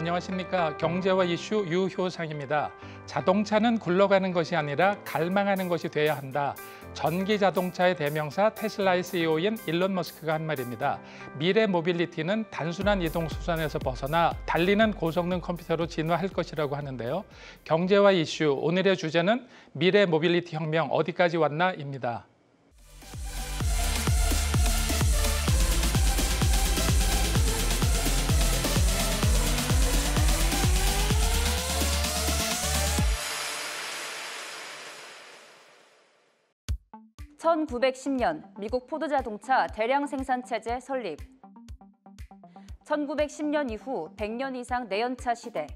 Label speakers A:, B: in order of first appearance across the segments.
A: 안녕하십니까. 경제와 이슈 유효상입니다. 자동차는 굴러가는 것이 아니라 갈망하는 것이 돼야 한다. 전기 자동차의 대명사 테슬라의 CEO인 일론 머스크가 한 말입니다. 미래 모빌리티는 단순한 이동 수단에서 벗어나 달리는 고성능 컴퓨터로 진화할 것이라고 하는데요. 경제와 이슈, 오늘의 주제는 미래 모빌리티 혁명 어디까지 왔나입니다.
B: (1910년) 미국 포드자동차 대량 생산 체제 설립. 1910년 이후 100년 이상 내연차 시대.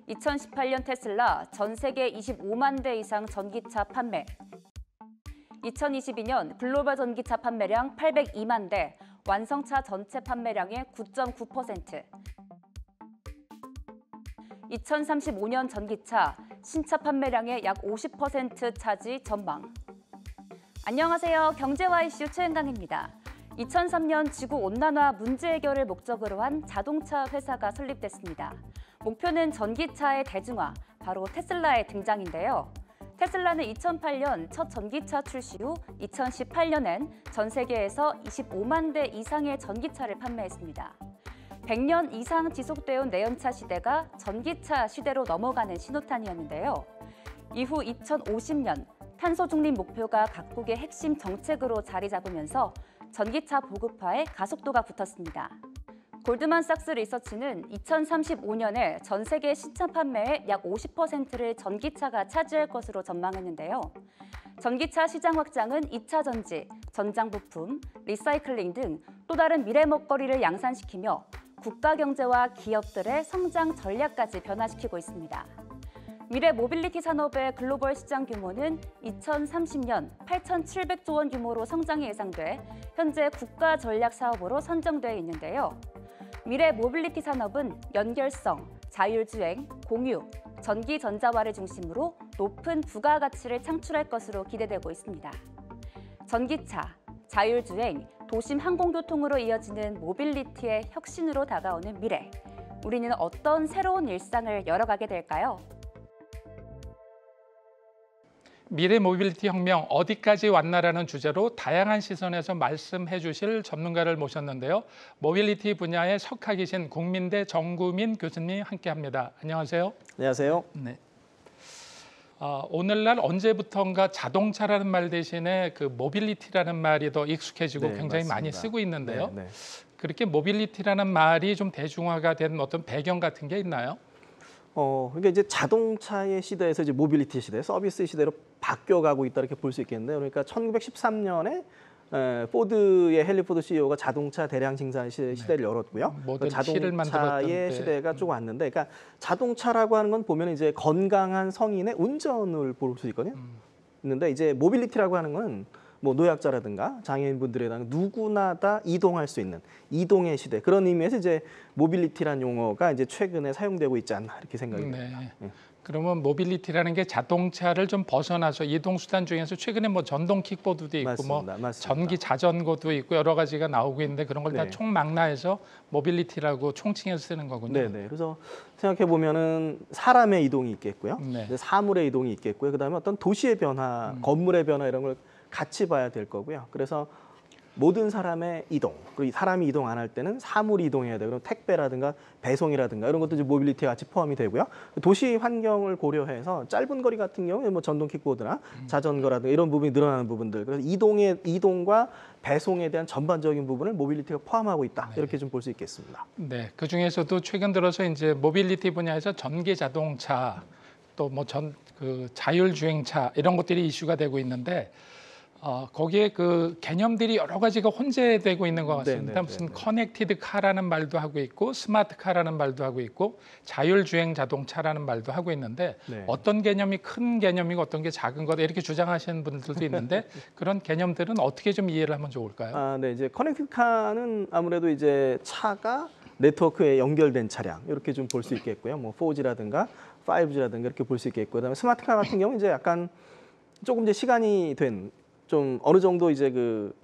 B: 2018년 테슬라 전 세계 25만 대 이상 전기차 판매. 2022년 글로벌 전기차 판매량 802만 대, 완성차 전체 판매량의 9.9%. 2035년 전기차 신차 판매량의 약 50% 차지 전망. 안녕하세요. 경제와 이슈 최은강입니다. 2003년 지구온난화 문제 해결을 목적으로 한 자동차 회사가 설립됐습니다. 목표는 전기차의 대중화, 바로 테슬라의 등장인데요. 테슬라는 2008년 첫 전기차 출시 후 2018년엔 전 세계에서 25만 대 이상의 전기차를 판매했습니다. 100년 이상 지속되어 온 내연차 시대가 전기차 시대로 넘어가는 신호탄이었는데요. 이후 2050년 탄소 중립 목표가 각국의 핵심 정책으로 자리 잡으면서 전기차 보급화에 가속도가 붙었습니다. 골드만삭스 리서치는 2035년에 전 세계 신차 판매의 약 50%를 전기차가 차지할 것으로 전망했는데요. 전기차 시장 확장은 2차 전지, 전장 부품, 리사이클링 등 또 다른 미래 먹거리를 양산시키며 국가 경제와 기업들의 성장 전략까지 변화시키고 있습니다. 미래 모빌리티 산업의 글로벌 시장 규모는 2030년 8,700조 원 규모로 성장이 예상돼 현재 국가 전략 사업으로 선정되어 있는데요. 미래 모빌리티 산업은 연결성, 자율주행, 공유, 전기 전자화를 중심으로 높은 부가가치를 창출할 것으로 기대되고 있습니다. 전기차, 자율주행, 도심 항공교통으로 이어지는 모빌리티의 혁신으로 다가오는 미래. 우리는 어떤 새로운 일상을 열어가게 될까요?
A: 미래 모빌리티 혁명 어디까지 왔나라는 주제로 다양한 시선에서 말씀해 주실 전문가를 모셨는데요. 모빌리티 분야의 석학이신 국민대 정구민 교수님 함께합니다. 안녕하세요.
C: 안녕하세요.
A: 네. 오늘날 언제부턴가 자동차라는 말 대신에 그 모빌리티라는 말이 더 익숙해지고 굉장히
C: 맞습니다.
A: 많이 쓰고 있는데요.
C: 네.
A: 그렇게 모빌리티라는 말이 좀 대중화가 된 어떤 배경 같은 게 있나요?
C: 그러니까 이제 자동차의 시대에서 이제 모빌리티 시대, 서비스 시대로 바뀌어가고 있다 이렇게 볼 수 있겠는데요. 그러니까 1913년에 포드의 헨리 포드 CEO가 자동차 대량 생산 시대를 열었고요.
A: 모델
C: 자동차의 시대가 쭉 왔는데, 그러니까 자동차라고 하는 건 보면 이제 건강한 성인의 운전을 볼 수 있거든요. 있는데 이제 모빌리티라고 하는 건 뭐 노약자라든가 장애인분들이라든가 누구나 다 이동할 수 있는 이동의 시대, 그런 의미에서 이제 모빌리티라는 용어가 이제 최근에 사용되고 있지 않나 이렇게 생각이 됩니다. 네.
A: 그러면 모빌리티라는 게 자동차를 좀 벗어나서 이동 수단 중에서 최근에 뭐 전동 킥보드도 있고
C: 맞습니다.
A: 전기 자전거도 있고 여러 가지가 나오고 있는데 그런 걸 다 총망라해서 모빌리티라고 총칭해서 쓰는 거군요.
C: 네네. 그래서 생각해 보면은 사람의 이동이 있겠고요,
A: 네.
C: 사물의 이동이 있겠고요, 그다음에 어떤 도시의 변화, 건물의 변화 이런 걸 같이 봐야 될 거고요. 그래서 모든 사람의 이동, 그리고 사람이 이동 안 할 때는 사물이 이동해야 돼요. 그럼 택배라든가 배송이라든가 이런 것도 이제 모빌리티에 같이 포함이 되고요. 도시 환경을 고려해서 짧은 거리 같은 경우에 뭐 전동 킥보드나 자전거라든가 이런 부분이 늘어나는 부분들, 그래서 이동과 배송에 대한 전반적인 부분을 모빌리티가 포함하고 있다. 이렇게 좀 볼 수 있겠습니다.
A: 네, 그 중에서도 최근 들어서 이제 모빌리티 분야에서 전기 자동차 또 뭐 그 자율주행차 이런 것들이 이슈가 되고 있는데. 거기에 그 개념들이 여러 가지가 혼재되고 있는 것 같습니다. 무슨 커넥티드 카라는 말도 하고 있고 스마트 카라는 말도 하고 있고 자율주행 자동차라는 말도 하고 있는데 어떤 개념이 큰 개념이고 어떤 게 작은 거다 이렇게 주장하시는 분들도 있는데 그런 개념들은 어떻게 좀 이해를 하면 좋을까요?
C: 네, 이제 커넥티드 카는 아무래도 이제 차가 네트워크에 연결된 차량 이렇게 좀 볼 수 있겠고요. 뭐 4G라든가 5G라든가 이렇게 볼 수 있겠고, 그다음에 스마트 카 같은 경우 이제 약간 조금 이제 시간이 된 좀 어느 정도 이제 그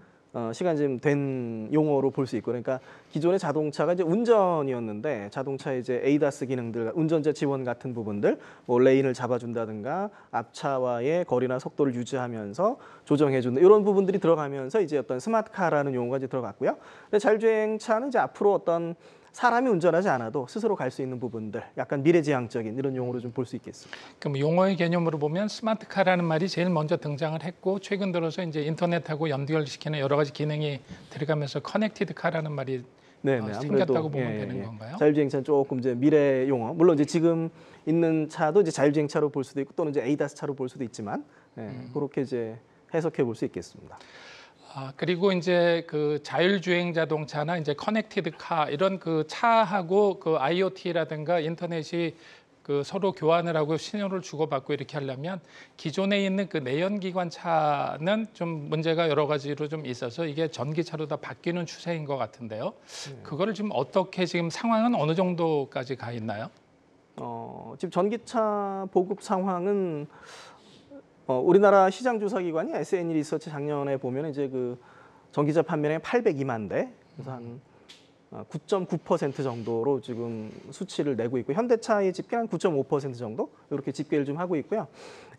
C: 시간이 좀 된 용어로 볼 수 있고, 그러니까 기존의 자동차가 이제 운전이었는데 자동차의 이제 ADAS 기능들, 운전자 지원 같은 부분들, 뭐 레인을 잡아준다든가 앞차와의 거리나 속도를 유지하면서 조정해준다 이런 부분들이 들어가면서 이제 어떤 스마트카라는 용어가 이제 들어갔고요. 근데 자율주행차는 이제 앞으로 어떤 사람이 운전하지 않아도 스스로 갈 수 있는 부분들, 약간 미래지향적인 이런 용어로 좀 볼 수 있겠습니다.
A: 그럼 용어의 개념으로 보면 스마트카라는 말이 제일 먼저 등장을 했고 최근 들어서 이제 인터넷하고 연결시키는 여러 가지 기능이 들어가면서 커넥티드 카라는 말이 생겼다고 보면 되는 건가요?
C: 자율주행차는 조금 이제 미래 용어. 물론 이제 지금 있는 차도 이제 자율주행차로 볼 수도 있고 또는 이제 ADAS 차로 볼 수도 있지만 그렇게 이제 해석해 볼 수 있겠습니다.
A: 그리고 이제 그 자율주행 자동차나 이제 커넥티드 카 이런 그 차하고 그 IoT라든가 인터넷이 그 서로 교환을 하고 신호를 주고받고 이렇게 하려면 기존에 있는 그 내연기관 차는 좀 문제가 여러 가지로 좀 있어서 이게 전기차로 다 바뀌는 추세인 것 같은데요. 그거를 지금 어떻게 지금 상황은 어느 정도까지 가 있나요?
C: 지금 전기차 보급 상황은 우리나라 시장 조사 기관이 S&E 리서치 작년에 보면 이제 그 전기차 판매량이 802만 대, 그래서 한 9.9% 정도로 지금 수치를 내고 있고 현대차의 집계는 9.5% 정도 이렇게 집계를 좀 하고 있고요.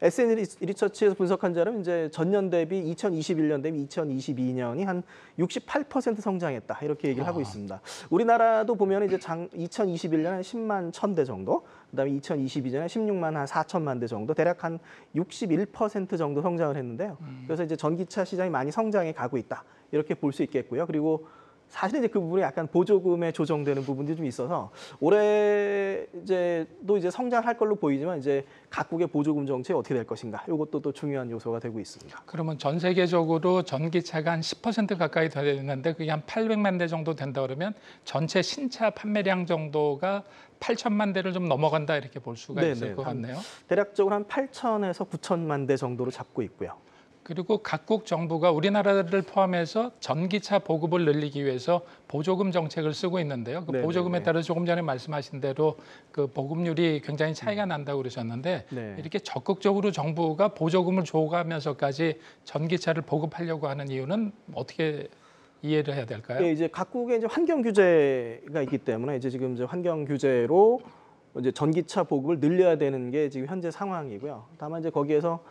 C: S&E 리서치에서 분석한 자료는 이제 전년 대비 2021년 대비 2022년이 한 68% 성장했다 이렇게 얘기를 하고 있습니다. 우리나라도 보면 이제 2021년에 10만 1,000대 정도, 그다음에 2022년에 16만 한 4천만 대 정도, 대략 한 61% 정도 성장을 했는데요. 그래서 이제 전기차 시장이 많이 성장해 가고 있다 이렇게 볼 수 있겠고요. 그리고 사실 이제 그 부분이 약간 보조금에 조정되는 부분들이 좀 있어서 올해 이제도 이제 성장할 걸로 보이지만 이제 각국의 보조금 정책이 어떻게 될 것인가 이것도 또 중요한 요소가 되고 있습니다.
A: 그러면 전 세계적으로 전기차가 한 10% 가까이 되는데 그게 한 800만 대 정도 된다 그러면 전체 신차 판매량 정도가 8천만 대를 좀 넘어간다 이렇게 볼 수가 있을 것 같네요.
C: 대략적으로 한 8천에서 9천만 대 정도로 잡고 있고요.
A: 그리고 각국 정부가 우리나라를 포함해서 전기차 보급을 늘리기 위해서 보조금 정책을 쓰고 있는데요. 그 보조금에 따라 조금 전에 말씀하신 대로 그 보급률이 굉장히 차이가 난다고 그러셨는데 이렇게 적극적으로 정부가 보조금을 줘가면서까지 전기차를 보급하려고 하는 이유는 어떻게 이해를 해야 될까요?
C: 이제 각국의 이제 환경 규제가 있기 때문에 이제 지금 이제 환경 규제로 이제 전기차 보급을 늘려야 되는 게 지금 현재 상황이고요. 다만 이제 거기에서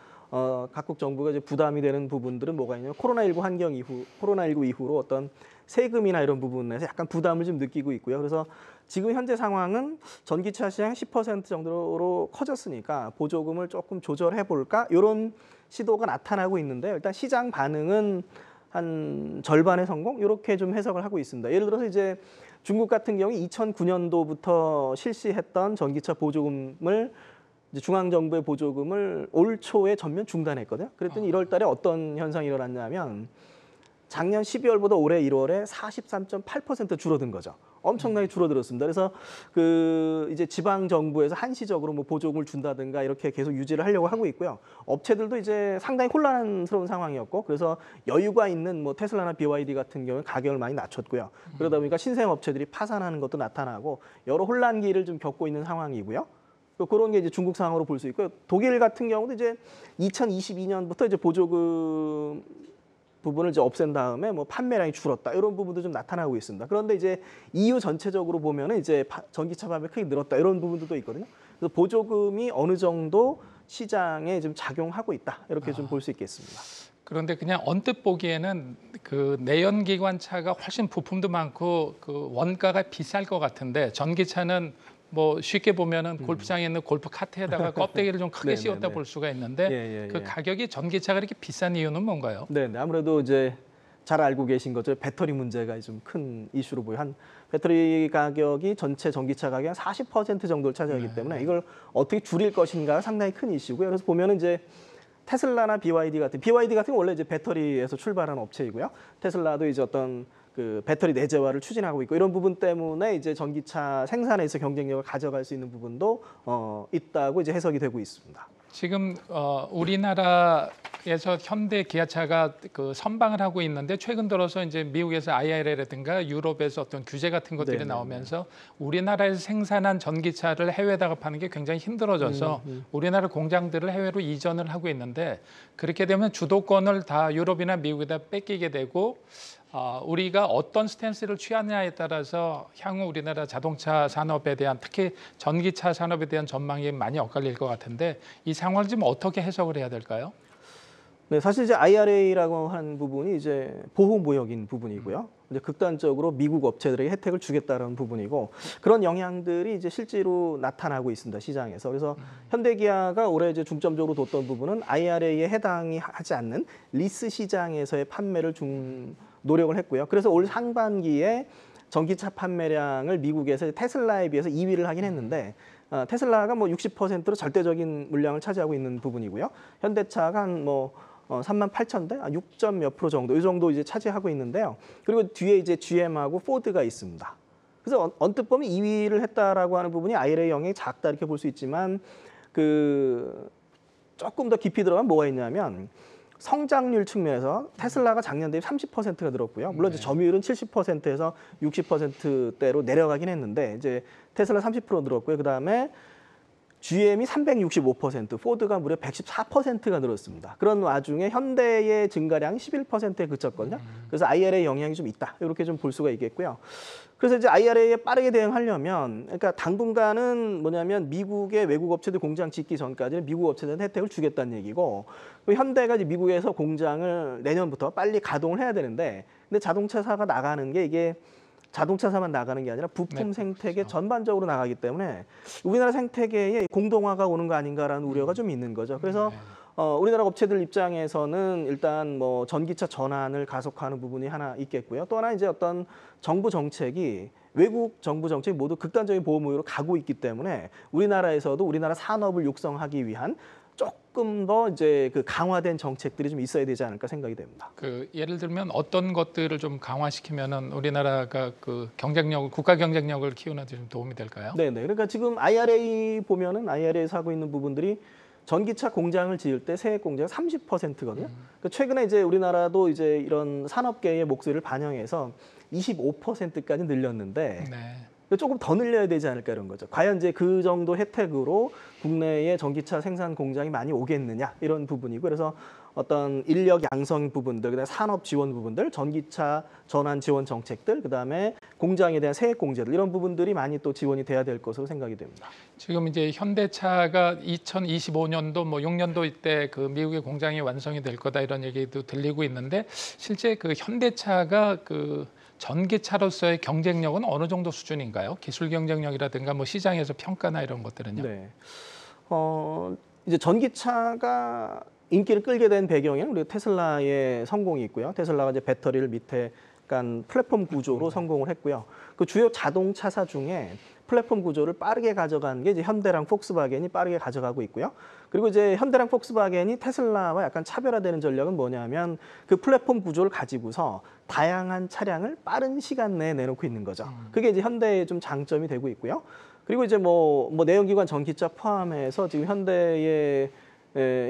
C: 각국 정부가 이제 부담이 되는 부분들은 뭐가 있냐면 코로나19 이후로 어떤 세금이나 이런 부분에서 약간 부담을 좀 느끼고 있고요. 그래서 지금 현재 상황은 전기차 시장 10% 정도로 커졌으니까 보조금을 조금 조절해 볼까 이런 시도가 나타나고 있는데 일단 시장 반응은 한 절반의 성공 이렇게 좀 해석을 하고 있습니다. 예를 들어서 이제 중국 같은 경우 2009년도부터 실시했던 전기차 보조금을 이제 중앙정부의 보조금을 올 초에 전면 중단했거든요. 그랬더니 1월 달에 어떤 현상이 일어났냐면 작년 12월보다 올해 1월에 43.8% 줄어든 거죠. 엄청나게 줄어들었습니다. 그래서 그 이제 지방 정부에서 한시적으로 뭐 보조금을 준다든가 이렇게 계속 유지를 하려고 하고 있고요. 업체들도 이제 상당히 혼란스러운 상황이었고 그래서 여유가 있는 뭐 테슬라나 BYD 같은 경우는 가격을 많이 낮췄고요. 그러다 보니까 신생 업체들이 파산하는 것도 나타나고 여러 혼란기를 좀 겪고 있는 상황이고요. 그런 게 이제 중국 상황으로 볼 수 있고요. 독일 같은 경우도 이제 2022년부터 이제 보조금 부분을 이제 없앤 다음에 뭐 판매량이 줄었다 이런 부분도 좀 나타나고 있습니다. 그런데 이제 EU 전체적으로 보면은 이제 전기차 판매 크게 늘었다 이런 부분들도 있거든요. 그래서 보조금이 어느 정도 시장에 좀 작용하고 있다 이렇게 좀 볼 수 있겠습니다.
A: 그런데 그냥 언뜻 보기에는 그 내연기관차가 훨씬 부품도 많고 그 원가가 비쌀 것 같은데 전기차는 뭐 쉽게 보면은 골프장에 있는 골프 카트에다가 껍데기를 좀 크게 씌웠다 볼 수가 있는데 그 가격이 전기차가 이렇게 비싼 이유는 뭔가요?
C: 네, 아무래도 이제 잘 알고 계신 것처럼 배터리 문제가 좀 큰 이슈로 보여요. 한 배터리 가격이 전체 전기차 가격의 한 40% 정도를 차지하기 때문에 이걸 어떻게 줄일 것인가가 상당히 큰 이슈고요. 그래서 보면은 이제 테슬라나 BYD 같은 경우 원래 이제 배터리에서 출발한 업체이고요. 테슬라도 이제 어떤 그 배터리 내재화를 추진하고 있고 이런 부분 때문에 이제 전기차 생산에서 경쟁력을 가져갈 수 있는 부분도 있다고 이제 해석이 되고 있습니다.
A: 지금 우리나라에서 현대 기아차가 그 선방을 하고 있는데 최근 들어서 이제 미국에서 IRA라든가 유럽에서 어떤 규제 같은 것들이
C: 네네네.
A: 나오면서 우리나라에서 생산한 전기차를 해외에다가 파는 게 굉장히 힘들어져서 우리나라 공장들을 해외로 이전을 하고 있는데 그렇게 되면 주도권을 다 유럽이나 미국에다 뺏기게 되고 우리가 어떤 스탠스를 취하느냐에 따라서 향후 우리나라 자동차 산업에 대한 특히 전기차 산업에 대한 전망이 많이 엇갈릴 것 같은데 이 상황을 지금 어떻게 해석을 해야 될까요?
C: 네, 사실 이제 IRA라고 하는 부분이 이제 보호무역인 부분이고요. 이제 극단적으로 미국 업체들에게 혜택을 주겠다는 부분이고 그런 영향들이 이제 실제로 나타나고 있습니다 시장에서. 그래서 현대기아가 올해 이제 중점적으로 뒀던 부분은 IRA에 해당이 하지 않는 리스 시장에서의 판매를 노력을 했고요. 그래서 올 상반기에 전기차 판매량을 미국에서 테슬라에 비해서 2위를 하긴 했는데 테슬라가 뭐 60%로 절대적인 물량을 차지하고 있는 부분이고요. 현대차가 한 38,000대, 6점 몇 프로 정도, 이 정도 이제 차지하고 있는데요. 그리고 뒤에 이제 GM하고 포드가 있습니다. 그래서 언뜻 보면 2위를 했다라고 하는 부분이 IRA 영향이 작다 이렇게 볼 수 있지만 조금 더 깊이 들어가면 뭐가 있냐면 성장률 측면에서 테슬라가 작년 대비 30%가 늘었고요. 물론 이제 점유율은 70%에서 60%대로 내려가긴 했는데 이제 테슬라 30% 늘었고요. 그다음에 GM이 365%, 포드가 무려 114%가 늘었습니다. 그런 와중에 현대의 증가량이 11%에 그쳤거든요. 그래서 IRA 영향이 좀 있다. 이렇게 좀 볼 수가 있겠고요. 그래서 이제 IRA에 빠르게 대응하려면, 그러니까 당분간은 뭐냐면 미국의 외국 업체들 공장 짓기 전까지는 미국 업체들한테 혜택을 주겠다는 얘기고, 현대가 이제 미국에서 공장을 내년부터 빨리 가동을 해야 되는데, 근데 자동차사가 나가는 게 이게 자동차사만 나가는 게 아니라 부품 생태계 전반적으로 나가기 때문에 우리나라 생태계에 공동화가 오는 거 아닌가라는 우려가 좀 있는 거죠. 그래서 우리나라 업체들 입장에서는 일단 뭐 전기차 전환을 가속화하는 부분이 하나 있겠고요. 또 하나 이제 어떤 정부 정책이 외국 정부 정책이 모두 극단적인 보호무역으로 가고 있기 때문에 우리나라에서도 우리나라 산업을 육성하기 위한 조금 더 이제 그 강화된 정책들이 좀 있어야 되지 않을까 생각이 됩니다.
A: 예를 들면 어떤 것들을 좀 강화시키면은 우리나라가 그 경쟁력, 국가 경쟁력을 키우는 데 좀 도움이 될까요?
C: 네네. 그러니까 지금 IRA 보면은 IRA에서 하고 있는 부분들이 전기차 공장을 지을 때 세액 공제가 30%거든요. 그러니까 최근에 이제 우리나라도 이제 이런 산업계의 목소리를 반영해서 25%까지 늘렸는데.
A: 네.
C: 조금 더 늘려야 되지 않을까 이런 거죠. 과연 이제 그 정도 혜택으로 국내에 전기차 생산 공장이 많이 오겠느냐 이런 부분이고 그래서 어떤 인력 양성 부분들, 그다음에 산업 지원 부분들, 전기차 전환 지원 정책들, 그다음에 공장에 대한 세액 공제들 이런 부분들이 많이 또 지원이 돼야 될 것으로 생각이 됩니다.
A: 지금 이제 현대차가 2025년도 뭐 6년도 이때 그 미국의 공장이 완성이 될 거다 이런 얘기도 들리고 있는데 실제 그 현대차가 그 전기차로서의 경쟁력은 어느 정도 수준인가요? 기술 경쟁력이라든가 뭐 시장에서 평가나 이런 것들은요?
C: 네. 이제 전기차가 인기를 끌게 된 배경에는 우리 테슬라의 성공이 있고요. 테슬라가 이제 배터리를 밑에 약간 플랫폼 구조로 성공을 했고요. 그 주요 자동차사 중에 플랫폼 구조를 빠르게 가져간 게 이제 현대랑 폭스바겐이 빠르게 가져가고 있고요. 그리고 이제 현대랑 폭스바겐이 테슬라와 약간 차별화되는 전략은 뭐냐면 그 플랫폼 구조를 가지고서 다양한 차량을 빠른 시간 내에 내놓고 있는 거죠. 그게 이제 현대의 좀 장점이 되고 있고요. 그리고 이제 뭐 내연기관 전기차 포함해서 지금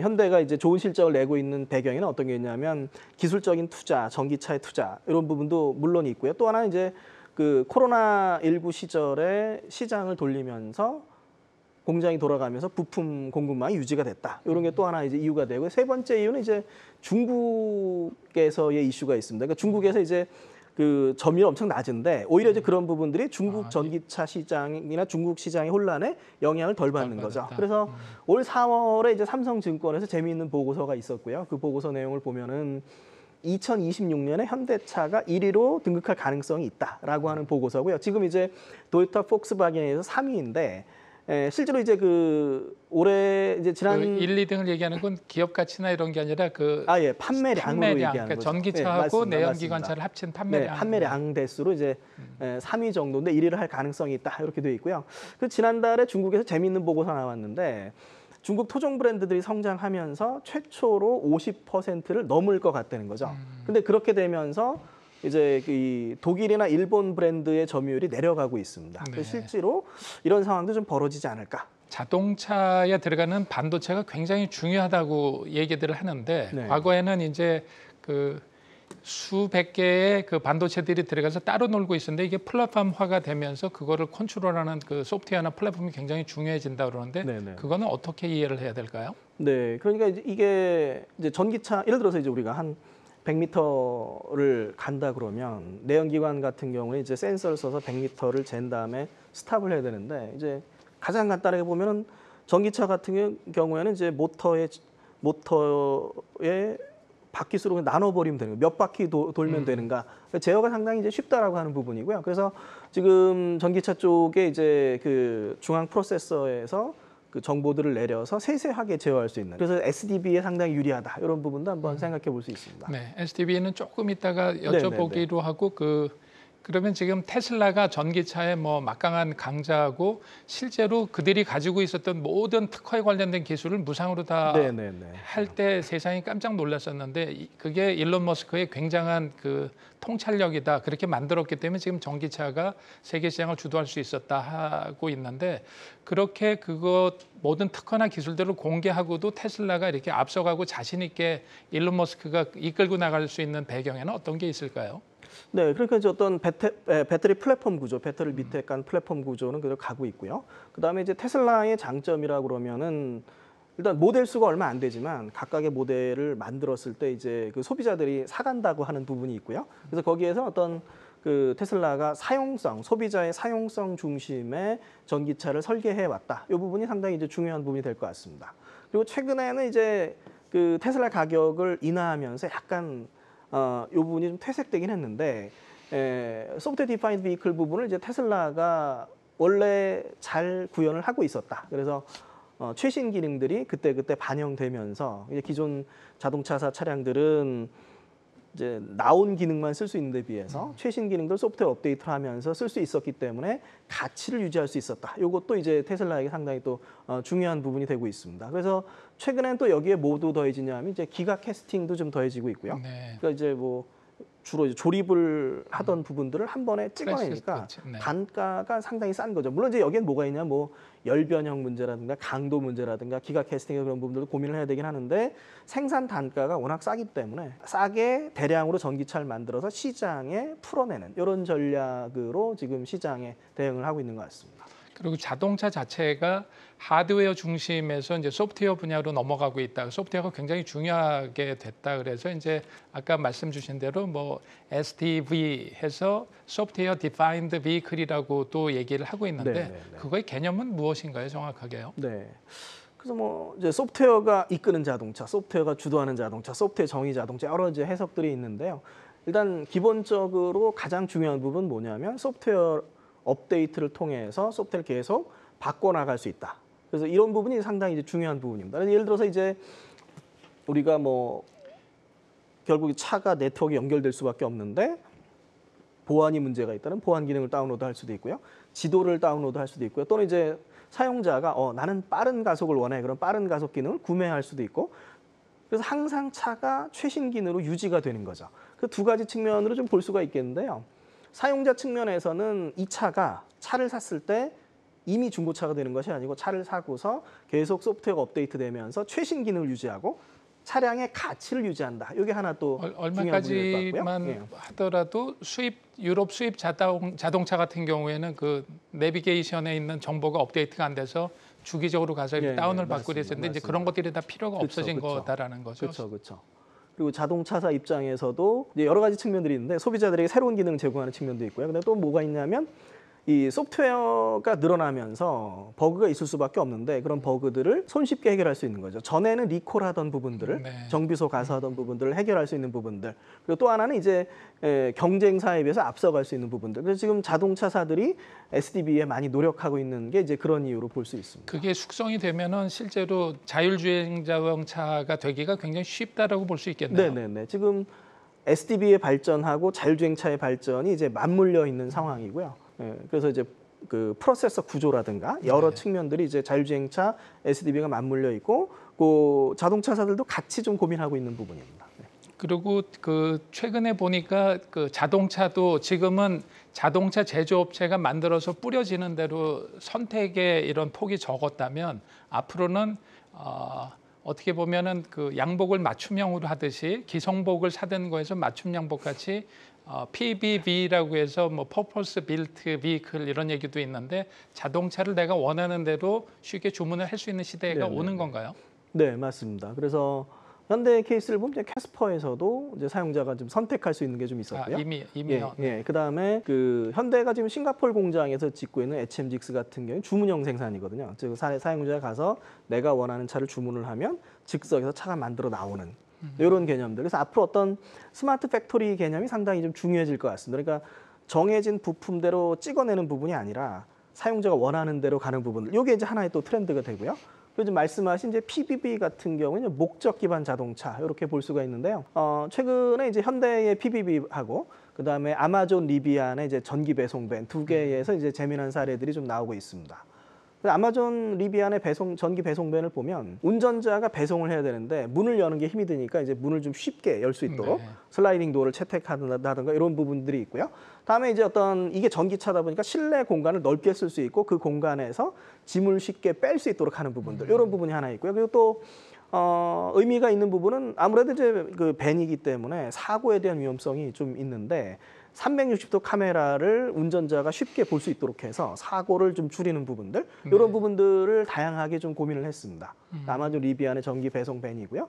C: 현대가 이제 좋은 실적을 내고 있는 배경에는 어떤 게 있냐면 기술적인 투자, 전기차의 투자 이런 부분도 물론 있고요. 또 하나 이제 그 코로나19 시절에 시장을 돌리면서 공장이 돌아가면서 부품 공급망이 유지가 됐다. 이런 게 또 하나 이제 이유가 되고 세 번째 이유는 이제 중국에서의 이슈가 있습니다. 그러니까 중국에서 이제 그 점유율 엄청 낮은데 오히려 이제 그런 부분들이 중국 전기차 시장이나 중국 시장의 혼란에 영향을 덜 받는 거죠. 그래서 올 4월에 이제 삼성증권에서 재미있는 보고서가 있었고요. 그 보고서 내용을 보면은 2026년에 현대차가 1위로 등극할 가능성이 있다라고 하는 보고서고요. 지금 이제 도요타 폭스바겐에서 3위인데 실제로 이제 그 올해 이제 지난
A: 1, 2등을 얘기하는 건 기업 가치나 이런 게 아니라
C: 판매량으로 얘기하는
A: 그러니까
C: 거죠.
A: 전기차하고
C: 네,
A: 내연기관차를 합친 판매량.
C: 네, 판매량 대수로 이제 3위 정도인데 1위를 할 가능성이 있다 이렇게 되어 있고요. 그 지난달에 중국에서 재미있는 보고서 나왔는데 중국 토종 브랜드들이 성장하면서 최초로 50%를 넘을 것 같다는 거죠. 근데 그렇게 되면서 이제 이 독일이나 일본 브랜드의 점유율이 내려가고 있습니다.
A: 네.
C: 그래서 실제로 이런 상황도 좀 벌어지지 않을까.
A: 자동차에 들어가는 반도체가 굉장히 중요하다고 얘기들을 하는데
C: 네.
A: 과거에는 이제 그 수백 개의 그 반도체들이 들어가서 따로 놀고 있었는데 이게 플랫폼화가 되면서 그거를 컨트롤하는 그 소프트웨어나 플랫폼이 굉장히 중요해진다 그러는데
C: 네네.
A: 그거는 어떻게 이해를 해야 될까요?
C: 네, 그러니까 이게 이제 전기차 예를 들어서 이제 우리가 한 100m를 간다 그러면 내연기관 같은 경우는 이제 센서를 써서 100m를 잰 다음에 스탑을 해야 되는데 이제 가장 간단하게 보면은 전기차 같은 경우에는 이제 모터의 바퀴수로 나눠버리면 되는 거예요. 몇 바퀴 돌면 되는가. 제어가 상당히 이제 쉽다라고 하는 부분이고요. 그래서 지금 전기차 쪽에 이제 그 중앙 프로세서에서 그 정보들을 내려서 세세하게 제어할 수 있는. 그래서 SDB에 상당히 유리하다. 이런 부분도 한번 생각해 볼 수 있습니다.
A: 네, SDB는 조금 이따가
C: 네네네.
A: 여쭤보기로 하고 그러면 지금 테슬라가 전기차의 뭐 막강한 강자고 실제로 그들이 가지고 있었던 모든 특허에 관련된 기술을 무상으로 다
C: 네네네.
A: 할 때 세상이 깜짝 놀랐었는데 그게 일론 머스크의 굉장한 그 통찰력이다 그렇게 만들었기 때문에 지금 전기차가 세계 시장을 주도할 수 있었다 하고 있는데 그렇게 그것 모든 특허나 기술들을 공개하고도 테슬라가 이렇게 앞서가고 자신 있게 일론 머스크가 이끌고 나갈 수 있는 배경에는 어떤 게 있을까요?
C: 네, 그러니까 이제 어떤 배터리 플랫폼 구조, 배터리 밑에 깐 플랫폼 구조는 그대로 가고 있고요. 그다음에 이제 테슬라의 장점이라 그러면은 일단 모델 수가 얼마 안 되지만 각각의 모델을 만들었을 때 이제 그 소비자들이 사간다고 하는 부분이 있고요. 그래서 거기에서 어떤 그 테슬라가 사용성, 소비자의 사용성 중심의 전기차를 설계해 왔다. 이 부분이 상당히 이제 중요한 부분이 될 것 같습니다. 그리고 최근에는 이제 그 테슬라 가격을 인하하면서 약간 이 부분이 좀 퇴색되긴 했는데 소프트웨어 디파인드 비클 부분을 이제 테슬라가 원래 잘 구현을 하고 있었다. 그래서 최신 기능들이 그때 반영되면서 이제 기존 자동차사 차량들은 이제 나온 기능만 쓸 수 있는 데 비해서 최신 기능들 소프트웨어 업데이트를 하면서 쓸 수 있었기 때문에 가치를 유지할 수 있었다. 이것도 이제 테슬라에게 상당히 또 중요한 부분이 되고 있습니다. 그래서 최근엔 또 여기에 뭐도 더해지냐면 이제 기가 캐스팅도 좀 더해지고 있고요.
A: 네.
C: 그러니까 이제 뭐 주로 이제 조립을 하던 부분들을 한 번에 찍어내니까
A: 네.
C: 단가가 상당히 싼 거죠. 물론 이제 여기엔 뭐가 있냐, 뭐 열변형 문제라든가 강도 문제라든가 기가 캐스팅 그런 부분들도 고민을 해야 되긴 하는데 생산 단가가 워낙 싸기 때문에 싸게 대량으로 전기차를 만들어서 시장에 풀어내는 이런 전략으로 지금 시장에 대응을 하고 있는 것 같습니다.
A: 그리고 자동차 자체가 하드웨어 중심에서 이제 소프트웨어 분야로 넘어가고 있다. 소프트웨어가 굉장히 중요하게 됐다. 그래서 이제 아까 말씀 주신 대로 뭐 SDV 해서 소프트웨어 디파인드 비클이라고 또 얘기를 하고 있는데
C: 네네네.
A: 그거의 개념은 무엇인가요, 정확하게요?
C: 네. 그래서 뭐 이제 소프트웨어가 이끄는 자동차, 소프트웨어가 주도하는 자동차, 소프트웨어 정의 자동차 여러 이제 해석들이 있는데요. 일단 기본적으로 가장 중요한 부분 뭐냐면 소프트웨어 업데이트를 통해서 소프트웨어를 계속 바꿔나갈 수 있다. 그래서 이런 부분이 상당히 이제 중요한 부분입니다. 예를 들어서 이제 우리가 뭐 결국 차가 네트워크에 연결될 수밖에 없는데 보안이 문제가 있다면 보안 기능을 다운로드할 수도 있고요. 지도를 다운로드할 수도 있고요. 또는 이제 사용자가 나는 빠른 가속을 원해. 그럼 빠른 가속 기능을 구매할 수도 있고. 그래서 항상 차가 최신 기능으로 유지가 되는 거죠. 그 두 가지 측면으로 좀 볼 수가 있겠는데요. 사용자 측면에서는 이 차를 샀을 때 이미 중고차가 되는 것이 아니고 차를 사고서 계속 소프트웨어가 업데이트되면서 최신 기능을 유지하고 차량의 가치를 유지한다. 이게 하나 또 중요한 부분이 될 것 같고요.
A: 얼마까지만 하더라도 유럽 수입 자동차 같은 경우에는 그 내비게이션에 있는 정보가 업데이트가 안 돼서 주기적으로 가서 이렇게 다운을 받고 그랬었는데 이제 그런 것들이 다 필요가 없어진 거다라는 거죠.
C: 그렇죠. 그리고 자동차사 입장에서도 이제 여러 가지 측면들이 있는데 소비자들에게 새로운 기능을 제공하는 측면도 있고요. 근데 또 뭐가 있냐면 이 소프트웨어가 늘어나면서 버그가 있을 수밖에 없는데 그런 버그들을 손쉽게 해결할 수 있는 거죠. 전에는 리콜하던 부분들을 정비소 가서 하던 부분들을 해결할 수 있는 부분들. 그리고 또 하나는 이제 경쟁사에 비해서 앞서갈 수 있는 부분들. 그래서 지금 자동차사들이 SDB에 많이 노력하고 있는 게 이제 그런 이유로 볼 수 있습니다.
A: 그게 숙성이 되면은 실제로 자율주행 자동차가 되기가 굉장히 쉽다라고 볼 수 있겠네요.
C: 네네네. 지금 SDB의 발전하고 자율주행차의 발전이 이제 맞물려 있는 상황이고요. 그래서 이제 그 프로세서 구조라든가 여러 측면들이 이제 자율주행차 SDB가 맞물려 있고 그 자동차사들도 같이 좀 고민하고 있는 부분입니다.
A: 그리고 그 최근에 보니까 그 자동차도 지금은 자동차 제조업체가 만들어서 뿌려지는 대로 선택의 이런 폭이 적었다면 앞으로는 어떻게 보면은 그 양복을 맞춤형으로 하듯이 기성복을 사든 거에서 맞춤 양복 같이 PBV라고 해서 뭐 Purpose Built Vehicle 이런 얘기도 있는데 자동차를 내가 원하는 대로 쉽게 주문을 할 수 있는 시대가
C: 네네네.
A: 오는 건가요?
C: 네, 맞습니다. 그래서 현대 케이스를 보면 이제 캐스퍼에서도 이제 사용자가 좀 선택할 수 있는 게 좀 있었고요.
A: 이미요.
C: 예. 그다음에 그 현대가 지금 싱가포르 공장에서 짓고 있는 HMGX 같은 경우는 주문형 생산이거든요. 즉 사용자가 가서 내가 원하는 차를 주문을 하면 즉석에서 차가 만들어 나오는 이런 개념들. 그래서 앞으로 어떤 스마트 팩토리 개념이 상당히 좀 중요해질 것 같습니다. 그러니까 정해진 부품대로 찍어내는 부분이 아니라 사용자가 원하는 대로 가는 부분들. 이게 이제 하나의 또 트렌드가 되고요. 그리고 말씀하신 이제 PBV 같은 경우는 목적 기반 자동차 이렇게 볼 수가 있는데요. 최근에 이제 현대의 PBV하고 그다음에 아마존 리비안의 이제 전기 배송밴 두 개에서 이제 재미난 사례들이 좀 나오고 있습니다. 아마존 리비안의 전기 배송밴을 보면 운전자가 배송을 해야 되는데 문을 여는 게 힘이 드니까 이제 문을 좀 쉽게 열 수 있도록 슬라이딩 도어를 채택하든가 이런 부분들이 있고요. 다음에 이제 어떤 이게 전기차다 보니까 실내 공간을 넓게 쓸 수 있고 그 공간에서 짐을 쉽게 뺄 수 있도록 하는 부분들 이런 부분이 하나 있고요. 그리고 또 의미가 있는 부분은 아무래도 이제 그 밴이기 때문에 사고에 대한 위험성이 좀 있는데 360도 카메라를 운전자가 쉽게 볼 수 있도록 해서 사고를 좀 줄이는 부분들 이런 부분들을 다양하게 좀 고민을 했습니다. 아마존 리비안의 전기 배송 밴이고요.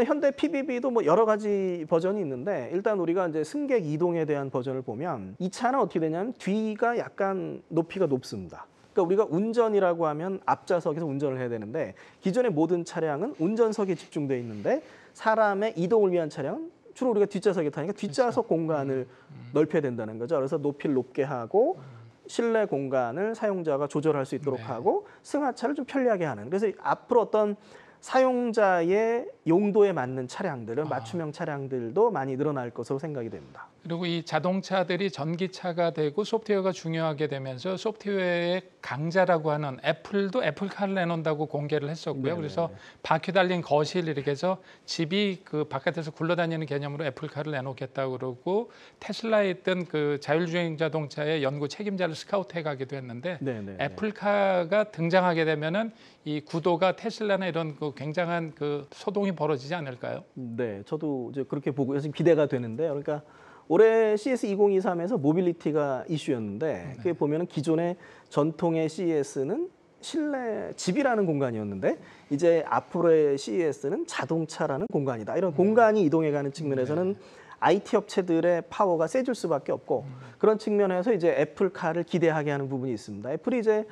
C: 현대 PBV도 뭐 여러 가지 버전이 있는데 일단 우리가 이제 승객 이동에 대한 버전을 보면 이 차는 어떻게 되냐면 뒤가 약간 높이가 높습니다. 그러니까 우리가 운전이라고 하면 앞좌석에서 운전을 해야 되는데 기존의 모든 차량은 운전석에 집중되어 있는데 사람의 이동을 위한 차량은 주로 우리가 뒷좌석에 타니까 뒷좌석 공간을 넓혀야 된다는 거죠. 그래서 높이를 높게 하고 실내 공간을 사용자가 조절할 수 있도록 하고 승하차를 좀 편리하게 하는. 그래서 앞으로 어떤 사용자의 용도에 맞는 차량들은 맞춤형 차량들도 많이 늘어날 것으로 생각이 됩니다.
A: 그리고 이 자동차들이 전기차가 되고 소프트웨어가 중요하게 되면서 소프트웨어의 강자라고 하는 애플도 애플카를 내놓는다고 공개를 했었고요.
C: 네네네.
A: 그래서 바퀴 달린 거실 이렇게 해서 집이 그 바깥에서 굴러다니는 개념으로 애플카를 내놓겠다고 그러고 테슬라에 있던 그 자율주행 자동차의 연구 책임자를 스카우트해 가기도 했는데
C: 네네네.
A: 애플카가 등장하게 되면은 이 구도가 테슬라나 이런 그 굉장한 그 소동이 벌어지지 않을까요?
C: 네, 저도 이제 그렇게 보고 지금 기대가 되는데요. 그러니까 올해 CES 2023에서 모빌리티가 이슈였는데 그게 보면은 기존의 전통의 CES는 실내 집이라는 공간이었는데 이제 앞으로의 CES는 자동차라는 공간이다. 이런 공간이 이동해가는 측면에서는 IT 업체들의 파워가 세질 수밖에 없고 그런 측면에서 이제 애플카를 기대하게 하는 부분이 있습니다. 애플이 이제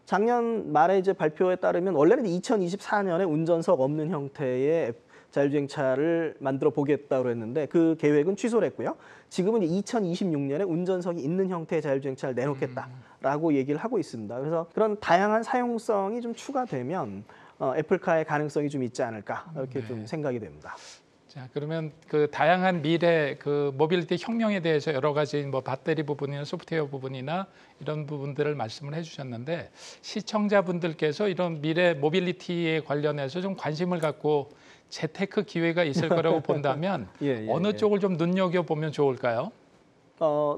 C: 작년 말에 이제 발표에 따르면 원래는 2024년에 운전석 없는 형태의 자율주행차를 만들어 보겠다고 했는데 그 계획은 취소를 했고요. 지금은 2026년에 운전석이 있는 형태의 자율주행차를 내놓겠다라고 얘기를 하고 있습니다. 그래서 그런 다양한 사용성이 좀 추가되면 애플카의 가능성이 좀 있지 않을까 이렇게 좀 생각이 됩니다.
A: 자, 그러면 그 다양한 미래 그 모빌리티 혁명에 대해서 여러 가지 뭐 배터리 부분이나 소프트웨어 부분이나 이런 부분들을 말씀을 해주셨는데 시청자분들께서 이런 미래 모빌리티에 관련해서 좀 관심을 갖고 재테크 기회가 있을 거라고 본다면 어느 쪽을 좀 눈여겨 보면 좋을까요?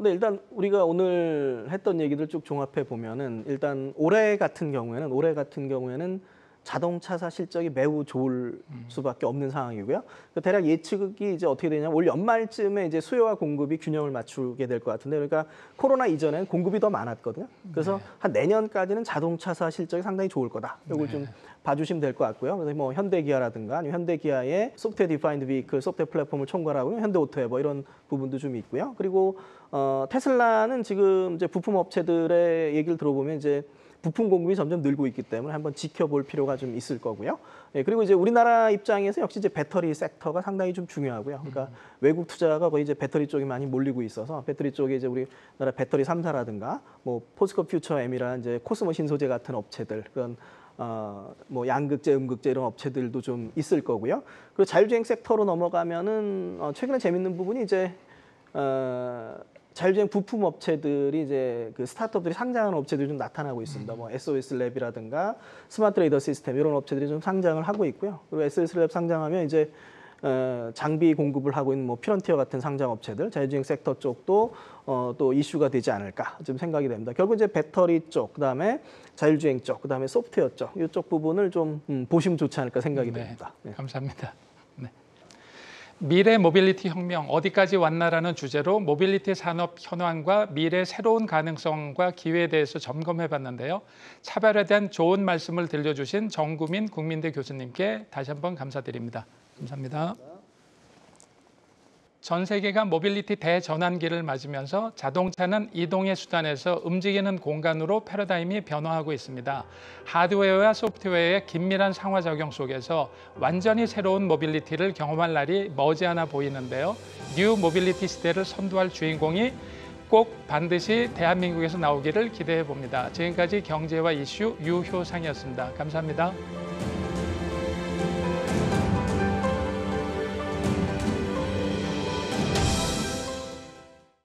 C: 네, 일단 우리가 오늘 했던 얘기들 쭉 종합해 보면은 일단 올해 같은 경우에는 자동차사 실적이 매우 좋을 수밖에 없는 상황이고요. 대략 예측이 이제 어떻게 되냐면 올 연말쯤에 이제 수요와 공급이 균형을 맞추게 될 것 같은데, 그러니까 코로나 이전에는 공급이 더 많았거든요. 그래서 한 내년까지는 자동차사 실적이 상당히 좋을 거다. 이걸 좀 봐주시면 될 것 같고요. 그래서 뭐 현대기아라든가 아니면 현대기아의 소프트웨어 디파인드 비클 소프트웨어 플랫폼을 총괄하고 있는 현대오토에버 이런 부분도 좀 있고요. 그리고 테슬라는 지금 이제 부품 업체들의 얘기를 들어보면 이제 부품 공급이 점점 늘고 있기 때문에 한번 지켜볼 필요가 좀 있을 거고요. 예, 그리고 이제 우리나라 입장에서 역시 이제 배터리 섹터가 상당히 좀 중요하고요. 그러니까 외국 투자가 거의 이제 배터리 쪽에 많이 몰리고 있어서 배터리 쪽에 이제 우리나라 배터리 3사라든가 뭐 포스코 퓨처 M이라 이제 코스모 신소재 같은 업체들 그런 뭐 양극재, 음극재 이런 업체들도 좀 있을 거고요. 그리고 자율주행 섹터로 넘어가면은 최근에 재밌는 부분이 이제 자율주행 부품 업체들이 이제 그 스타트업들이 상장하는 업체들이 좀 나타나고 있습니다. 뭐 SOS 랩이라든가 스마트 레이더 시스템 이런 업체들이 좀 상장을 하고 있고요. 그리고 SOS 랩 상장하면 이제 장비 공급을 하고 있는 뭐 피런티어 같은 상장 업체들, 자율주행 섹터 쪽도 또 이슈가 되지 않을까 좀 생각이 됩니다. 결국 이제 배터리 쪽, 그다음에 자율주행 쪽, 그다음에 소프트웨어 쪽, 이쪽 부분을 좀 보시면 좋지 않을까 생각이 됩니다. 네.
A: 감사합니다. 네. 미래 모빌리티 혁명 어디까지 왔나라는 주제로 모빌리티 산업 현황과 미래 새로운 가능성과 기회에 대해서 점검해 봤는데요. 차별에 대한 좋은 말씀을 들려주신 정구민 국민대 교수님께 다시 한번 감사드립니다. 감사합니다. 전 세계가 모빌리티 대전환기를 맞으면서 자동차는 이동의 수단에서 움직이는 공간으로 패러다임이 변화하고 있습니다. 하드웨어와 소프트웨어의 긴밀한 상호작용 속에서 완전히 새로운 모빌리티를 경험할 날이 머지않아 보이는데요. 뉴 모빌리티 시대를 선도할 주인공이 꼭 반드시 대한민국에서 나오기를 기대해 봅니다. 지금까지 경제와 이슈 유효상이었습니다. 감사합니다.